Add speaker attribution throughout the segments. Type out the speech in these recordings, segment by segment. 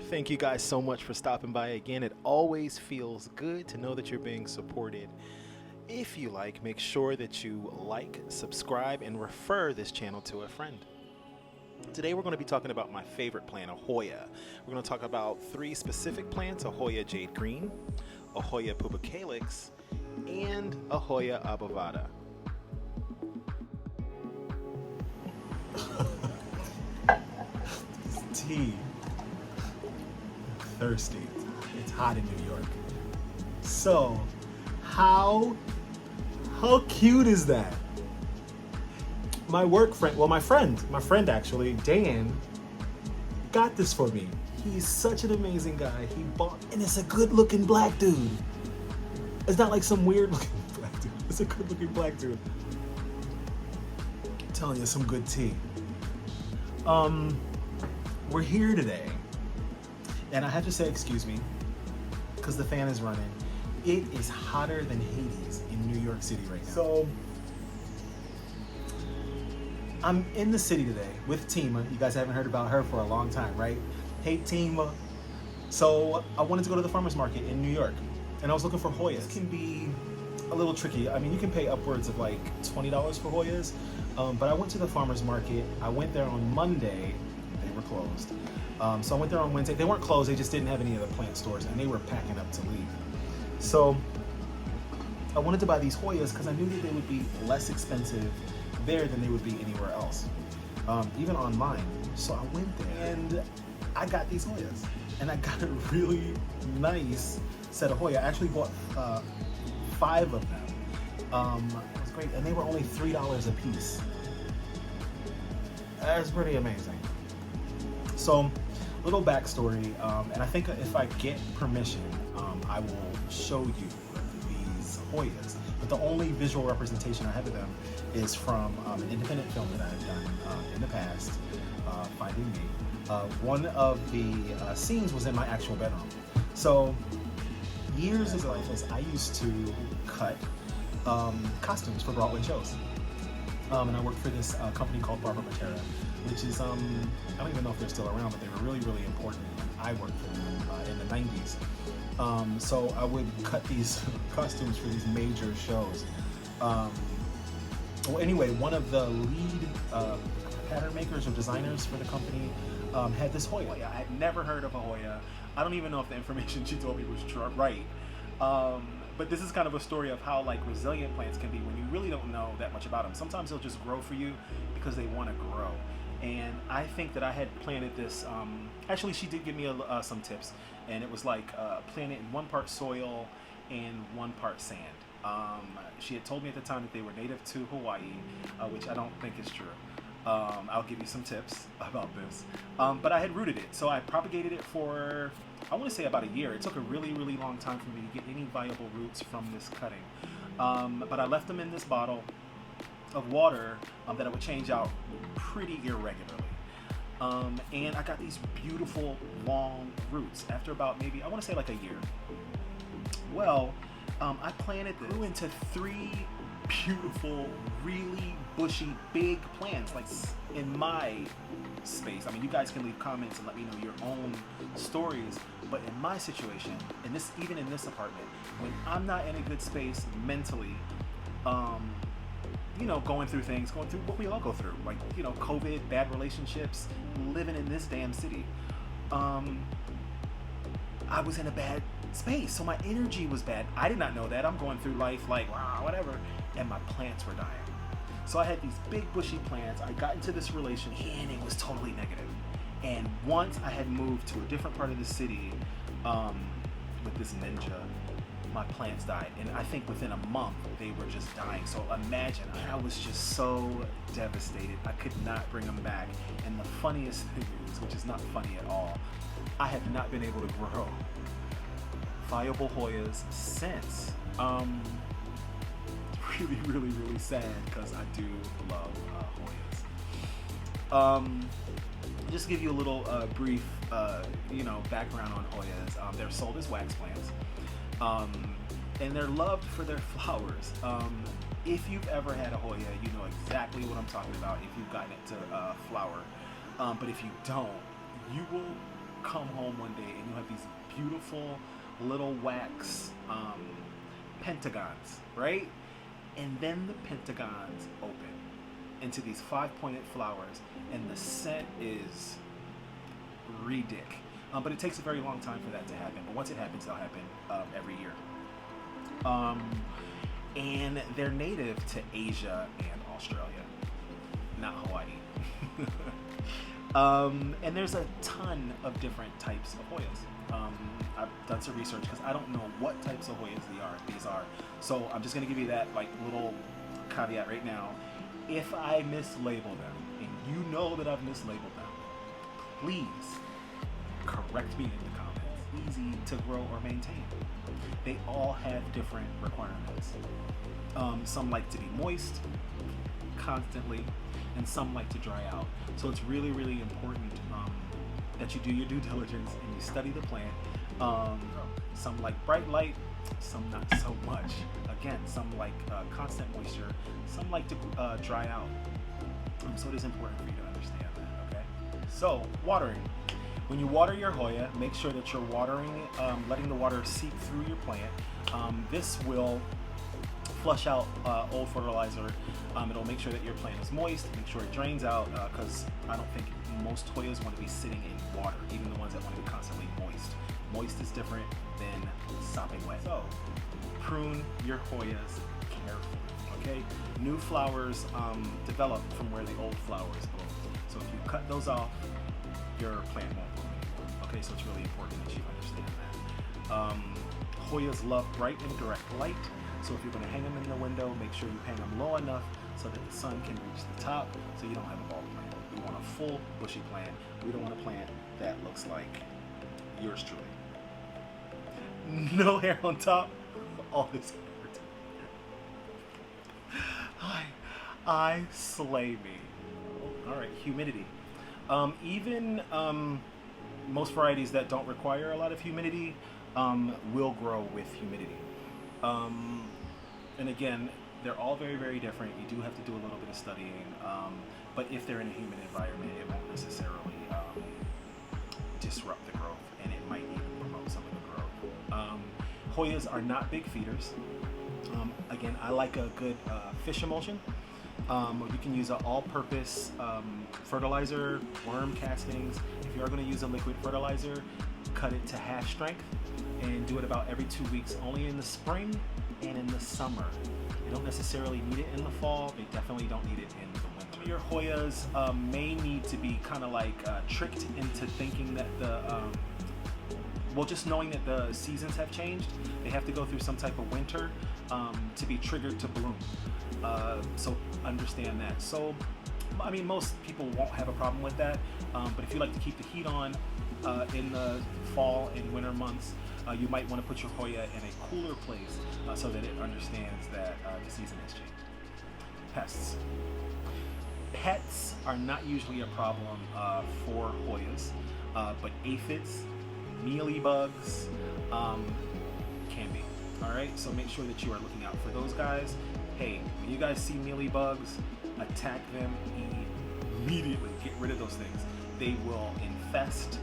Speaker 1: Thank you guys so much for stopping by again. It always feels good to know that you're being supported. If you like, make sure that you like, subscribe, and refer this channel to a friend. Today we're going to be talking about my favorite plant, a Hoya. We're going to talk about three specific plants: a Hoya jade green, a Hoya pubicalyx, and a Hoya obovata.
Speaker 2: Tea. Thirsty. It's hot in New York. So, how cute is that? My friend actually, Dan, got this for me. He's such an amazing guy. He bought, and it's a good-looking black dude. It's not like some weird-looking black dude. It's a good-looking black dude. I'm telling you, some good tea. We're here today, and I have to say, excuse me, because the fan is running. It is hotter than Hades in New York City right now. So, I'm in the city today with Tima. You guys haven't heard about her for a long time, right? Hey, Tima. So, I wanted to go to the farmer's market in New York, and I was looking for Hoyas. It can be a little tricky. I mean, you can pay upwards of like $20 for Hoyas, but I went to the farmer's market. I went there on Monday. They were closed. So I went there on Wednesday. They weren't closed, they just didn't have any of the plant stores, and they were packing up to leave. So I wanted to buy these Hoyas because I knew that they would be less expensive there than they would be anywhere else, even online. So I went there and I got these Hoyas, and I got a really nice set of Hoya. I actually bought 5 of them. It was great, and they were only $3 a piece. That's pretty amazing. So, little backstory, and I think if I get permission, I will show you these Hoyas. But the only visual representation I have of them is from an independent film that I've done in the past, Finding Me. One of the scenes was in my actual bedroom. So, years ago, I used to cut costumes for Broadway shows. And I worked for this company called Barber Matera, which is, I don't even know if they're still around, but they were really, really important when I worked for them in the 90s. So I would cut these costumes for these major shows. Well, anyway, one of the lead pattern makers or designers for the company had this Hoya. I had never heard of a Hoya. I don't even know if the information she told me was right. But this is kind of a story of how like resilient plants can be when you really don't know that much about them. Sometimes they'll just grow for you because they want to grow. And I think that I had planted this, actually she did give me some tips, and it was like plant it in 1 part soil and 1 part sand. She had told me at the time that they were native to Hawaii, which I don't think is true. I'll give you some tips about this. But I had rooted it, so I propagated it for, I want to say about a year. It took a really, really long time for me to get any viable roots from this cutting. But I left them in this bottle of water that I would change out pretty irregularly. And I got these beautiful long roots after about maybe, I want to say like a year. Well, I planted this, grew into 3 beautiful, really bushy, big plants, like in my space. I mean, you guys can leave comments and let me know your own stories, but in my situation, in this, even in this apartment, when I'm not in a good space mentally, you know, going through what we all go through, like, you know, COVID, bad relationships, living in this damn city, I was in a bad space, so my energy was bad. I did not know that. I'm going through life like, wow, whatever, and my plants were dying. So I had these big bushy plants. I got into this relationship and it was totally negative. And once I had moved to a different part of the city with this ninja, my plants died. And I think within a month they were just dying. So imagine, I was just so devastated. I could not bring them back. And the funniest thing is, which is not funny at all, I have not been able to grow viable Hoyas since. Really, really, really sad because I do love Hoyas. Just to give you a little brief, you know, background on Hoyas. They're sold as wax plants, and they're loved for their flowers. If you've ever had a Hoya, you know exactly what I'm talking about if you've gotten it to flower. But if you don't, you will come home one day and you have these beautiful little wax pentagons, right? And then the pentagons open into these 5-pointed flowers, and the scent is ridiculous. But it takes a very long time for that to happen. But once it happens, it'll happen every year. And they're native to Asia and Australia, not Hawaii. And there's a ton of different types of Hoyas. I've done some research because I don't know what types of Hoyas these are. So I'm just going to give you that like little caveat right now. If I mislabel them, and you know that I've mislabeled them, please correct me in the comments. Easy to grow or maintain. They all have different requirements. Some like to be moist constantly, and some like to dry out. So it's really, really important that you do your due diligence and you study the plant. Some like bright light, some not so much. Again, some like constant moisture, some like to dry out. So it is important for you to understand that, okay? So, watering. When you water your Hoya, make sure that you're watering, letting the water seep through your plant. This will flush out old fertilizer. It'll make sure that your plant is moist, make sure it drains out, because I don't think most Hoyas want to be sitting in water, even the ones that want to be constantly moist. Moist is different than sopping wet. So, prune your Hoyas carefully, okay? New flowers develop from where the old flowers bloom. So if you cut those off, your plant won't bloom anymore. Okay, so it's really important that you understand that. Hoyas love bright and direct light. So if you're going to hang them in the window, make sure you hang them low enough so that the sun can reach the top, so you don't have a bald plant. We want a full bushy plant. We don't want a plant that looks like yours truly. No hair on top, all this hair. I slay me. All right, humidity. Even most varieties that don't require a lot of humidity will grow with humidity. And again, they're all very, very different. You do have to do a little bit of studying, but if they're in a humid environment, it won't necessarily disrupt the growth, and it might even promote some of the growth. Hoyas are not big feeders. Again, I like a good fish emulsion. You can use an all-purpose fertilizer, worm castings. If you are going to use a liquid fertilizer, cut it to half strength and do it about every 2 weeks, only in the spring and in the summer. They don't necessarily need it in the fall. They definitely don't need it in the winter. Some of your Hoyas may need to be kind of like tricked into thinking that just knowing that the seasons have changed. They have to go through some type of winter to be triggered to bloom. So understand that. So, I mean, most people won't have a problem with that, but if you like to keep the heat on in the fall and winter months, you might want to put your Hoya in a cooler place so that it understands that the season has changed. Pests. Pets are not usually a problem for Hoyas, but aphids, mealybugs can be. All right, so make sure that you are looking out for those guys. Hey, when you guys see mealybugs, attack them immediately. Get rid of those things. They will infest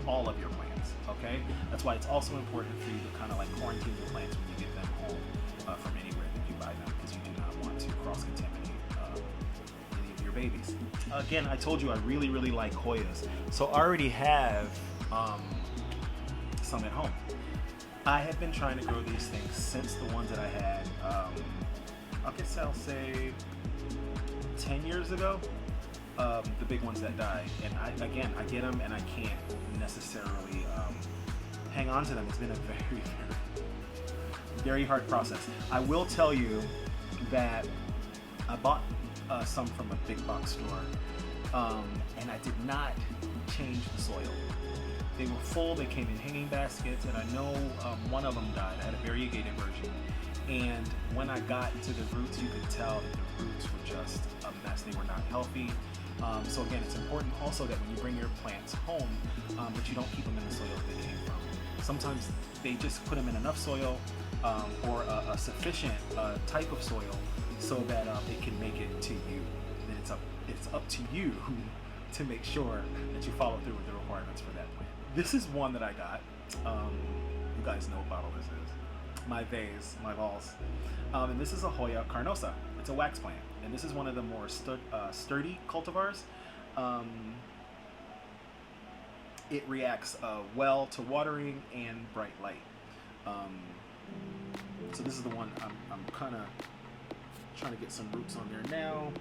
Speaker 2: all of your plants, okay? That's why it's also important for you to kind of like quarantine your plants when you get them home from anywhere that you buy them, because you do not want to cross-contaminate any of your babies. Again, I told you I really, really like Hoyas, so I already have some at home. I have been trying to grow these things since the ones that I had, I guess I'll say 10 years ago, the big ones that died. And I get them and I can't necessarily hang on to them. It's been a very, very, very hard process. I will tell you that I bought some from a big box store, and I did not change the soil. They were full, they came in hanging baskets, and I know one of them died. I had a variegated version. And when I got to the roots, you could tell that the roots were just a mess. They were not healthy. So again, it's important also that when you bring your plants home, that you don't keep them in the soil that they came from. Sometimes they just put them in enough soil or a sufficient type of soil so that it can make it to you. Then it's up to you to make sure that you follow through with the requirements for that plant. This is one that I got. You guys know what bottle this is. My vase, my vase. And this is a Hoya carnosa. It's a wax plant. And this is one of the more sturdy cultivars. It reacts well to watering and bright light. So this is the one I'm kind of trying to get some roots on there now.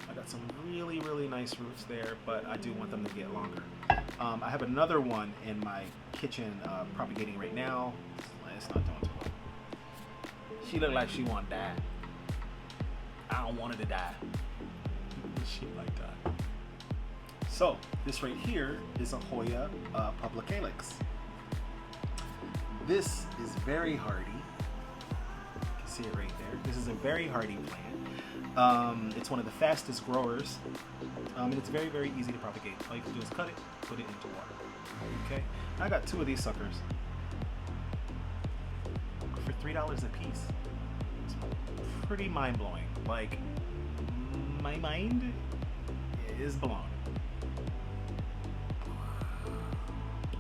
Speaker 2: I got some really, really nice roots there, but I do want them to get longer. I have another one in my kitchen propagating right now. It's not doing too well. She looked like she want to die. I don't want her to die. She might die. So this right here is a Hoya public calyx. This is very hardy. You can see it right there. This is a very hardy plant. It's one of the fastest growers, and it's very, very easy to propagate. All you can do is cut it, put it into water. Okay, I got 2 of these suckers for $3 a piece. It's pretty mind-blowing. Like, my mind is blown.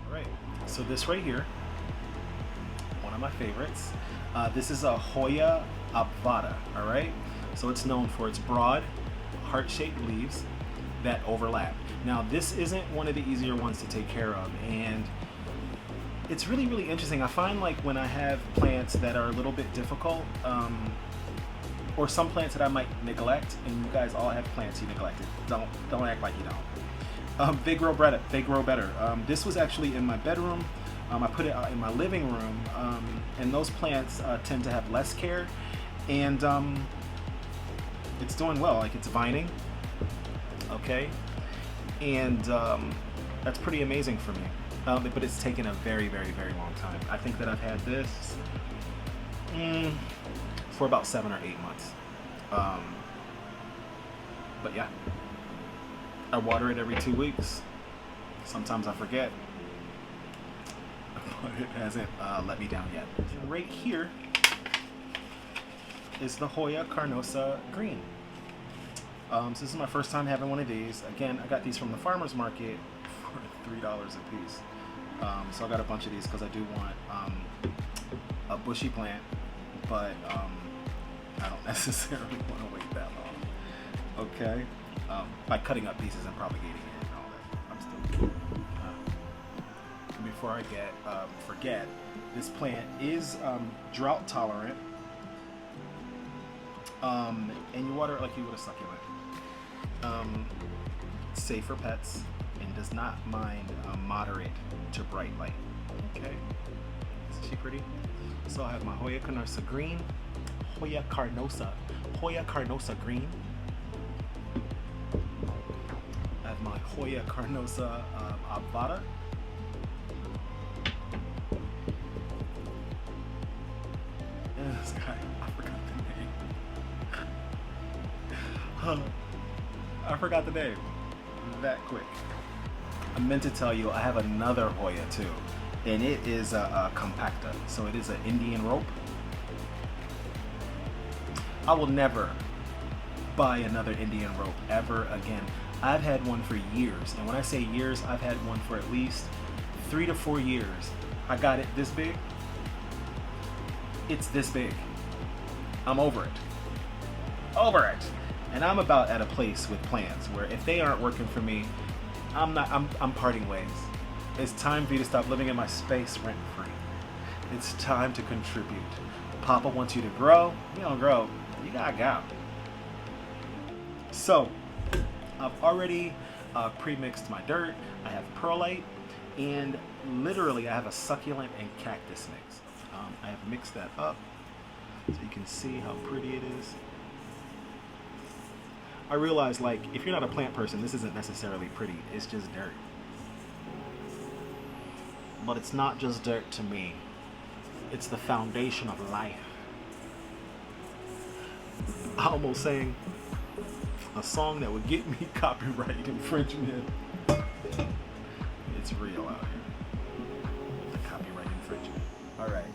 Speaker 2: All right, so this right here, one of my favorites. This is a Hoya obvata. All right. So it's known for its broad, heart-shaped leaves that overlap. Now, this isn't one of the easier ones to take care of, and it's really, really interesting. I find like when I have plants that are a little bit difficult, or some plants that I might neglect, and you guys all have plants you neglected. Don't act like you don't. They grow better. They grow better. This was actually in my bedroom. I put it out in my living room, and those plants tend to have less care, and it's doing well. Like, it's vining, okay, and that's pretty amazing for me. But it's taken a very, very, very long time. I think that I've had this for about 7 or 8 months. But yeah, I water it every 2 weeks. Sometimes I forget, but it hasn't let me down yet. And right here is the Hoya carnosa green. So this is my first time having one of these. Again, I got these from the farmer's market for $3 a piece. So I got a bunch of these because I do want a bushy plant, but I don't necessarily want to wait that long. Okay, by cutting up pieces and propagating it and all that. I'm still. Before I forget, this plant is drought tolerant. And you water it like you would a succulent. Safe for pets and does not mind moderate to bright light. Okay, isn't she pretty? So I have my Hoya carnosa green, Hoya carnosa green. I have my Hoya carnosa obvata. And this guy, I forgot the name. I forgot the name that quick. I meant to tell you I have another Hoya too, and it is a compacta. So it is an Indian rope. I will never buy another Indian rope ever again. I've had one for years, and when I say years, I've had one for at least 3 to 4 years. I got it this big. It's this big. I'm over it. Over it. And I'm about at a place with plants where if they aren't working for me, I'm parting ways. It's time for you to stop living in my space rent free. It's time to contribute. Papa wants you to grow. You don't grow. You gotta go. So, I've already pre-mixed my dirt. I have perlite, and literally I have a succulent and cactus mix. I have mixed that up so you can see how pretty it is. I realize, like, if you're not a plant person, this isn't necessarily pretty. It's just dirt. But it's not just dirt to me. It's the foundation of life. I almost sang a song that would get me copyright infringement. It's real out here. The copyright infringement. All right.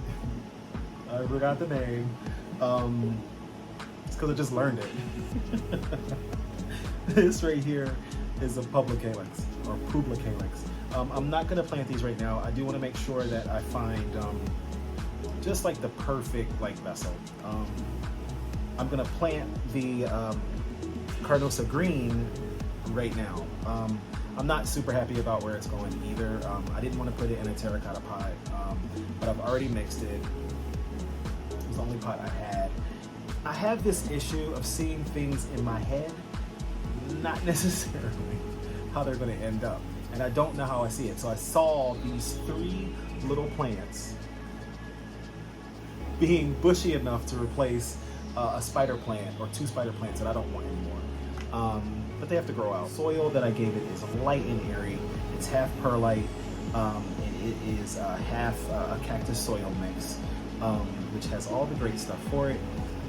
Speaker 2: I forgot the name. It's because I just learned it. This right here is a public calyx or public calyx. I'm not gonna plant these right now. I do want to make sure that I find just like the perfect like vessel. I'm gonna plant the Carnosa green right now. I'm not super happy about where it's going either. I didn't want to put it in a terracotta pot, but I've already mixed it. It was the only pot I had. I have this issue of seeing things in my head, not necessarily how they're going to end up. And I don't know how I see it. So I saw these 3 little plants being bushy enough to replace a spider plant or 2 spider plants that I don't want anymore. But they have to grow out. Soil that I gave it is light and airy. It's half perlite, and it is half a cactus soil mix, which has all the great stuff for it.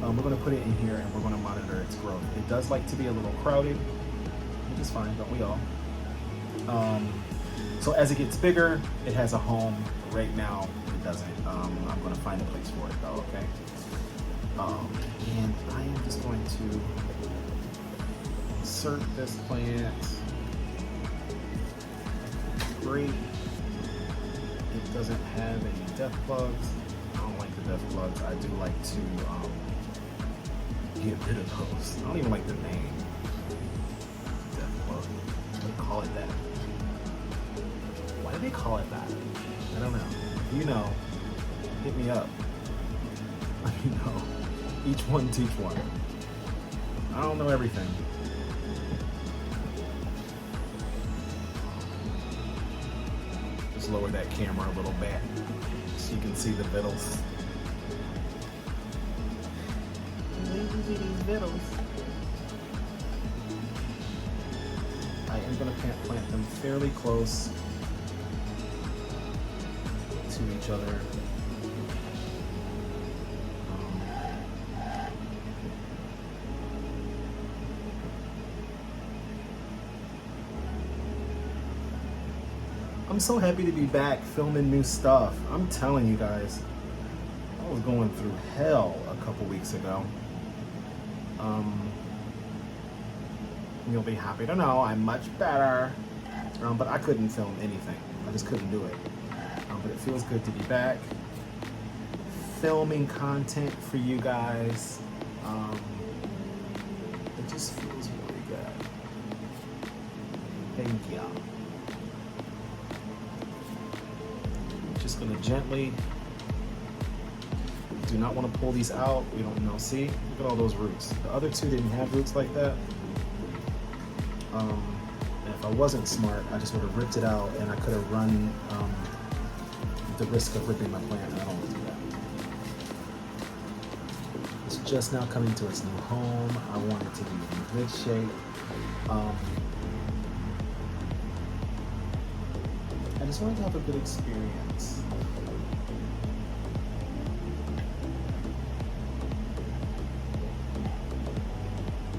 Speaker 2: We're going to put it in here and we're going to monitor its growth. It does like to be a little crowded, which is fine, don't we all? So as it gets bigger, it has a home. Right now, it doesn't. I'm going to find a place for it though, okay? And I am just going to insert this plant. Great. It doesn't have any death bugs. I don't like the death bugs. I do like to get rid of those. I don't even like the name. Death bug. Why do they call it that? Why do they call it that? I don't know. If you know, hit me up. Let me know. Each one teach one. I don't know everything. Just lower that camera a little bit so you can see the vittles. I am going to plant them fairly close to each other. I'm so happy to be back filming new stuff. I'm telling you guys, I was going through hell a couple weeks ago. You'll be happy to know I'm much better, but I couldn't film anything. I just couldn't do it. But it feels good to be back, filming content for you guys. It just feels really good. Thank you. Just gonna gently, do not want to pull these out. We don't know. See, look at all those roots. The other 2 didn't have roots like that. And if I wasn't smart, I just would have ripped it out and I could have run the risk of ripping my plant, and I don't want to do that. It's just now coming to its new home. I want it to be in good shape. I just wanted to have a good experience.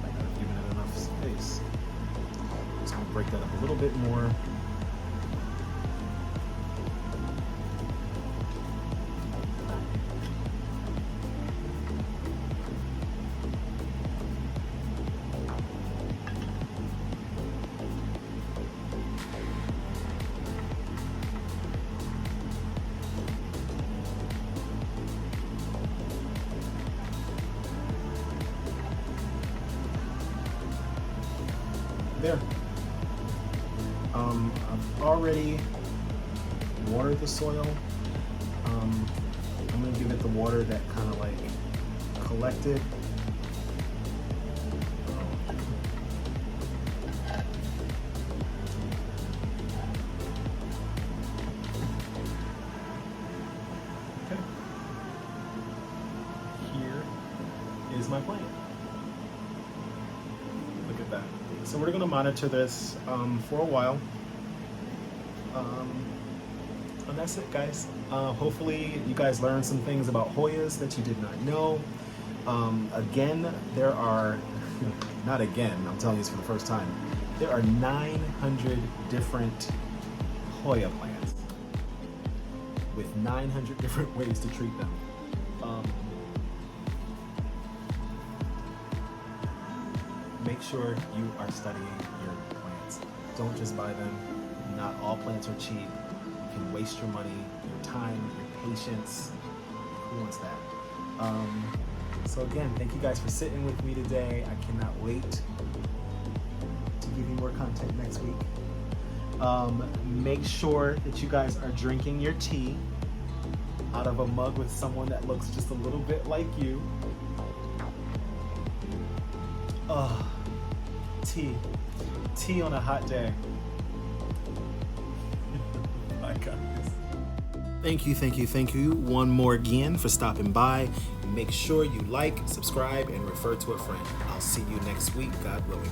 Speaker 2: Might not have given it enough space. Just gonna break that up a little bit more. There. I've already watered the soil. I'm gonna give it the water that kind of like collected. Okay. Here is my plant. Look at that. So we're going to monitor this for a while. And that's it, guys. Hopefully you guys learned some things about Hoyas that you did not know. Again, there are, not again, I'm telling you this for the first time, there are 900 different Hoya plants with 900 different ways to treat them. Make sure you are studying your plants. Don't just buy them. not all plants are cheap. You can waste your money, your time, your patience. Who wants that? So again, thank you guys for sitting with me today. I cannot wait to give you more content next week. Make sure that you guys are drinking your tea out of a mug with someone that looks just a little bit like you. Tea on a hot day. My guys. Thank you one more again for stopping by. Make sure you like, subscribe, and refer to a friend. I'll see you next week, God willing.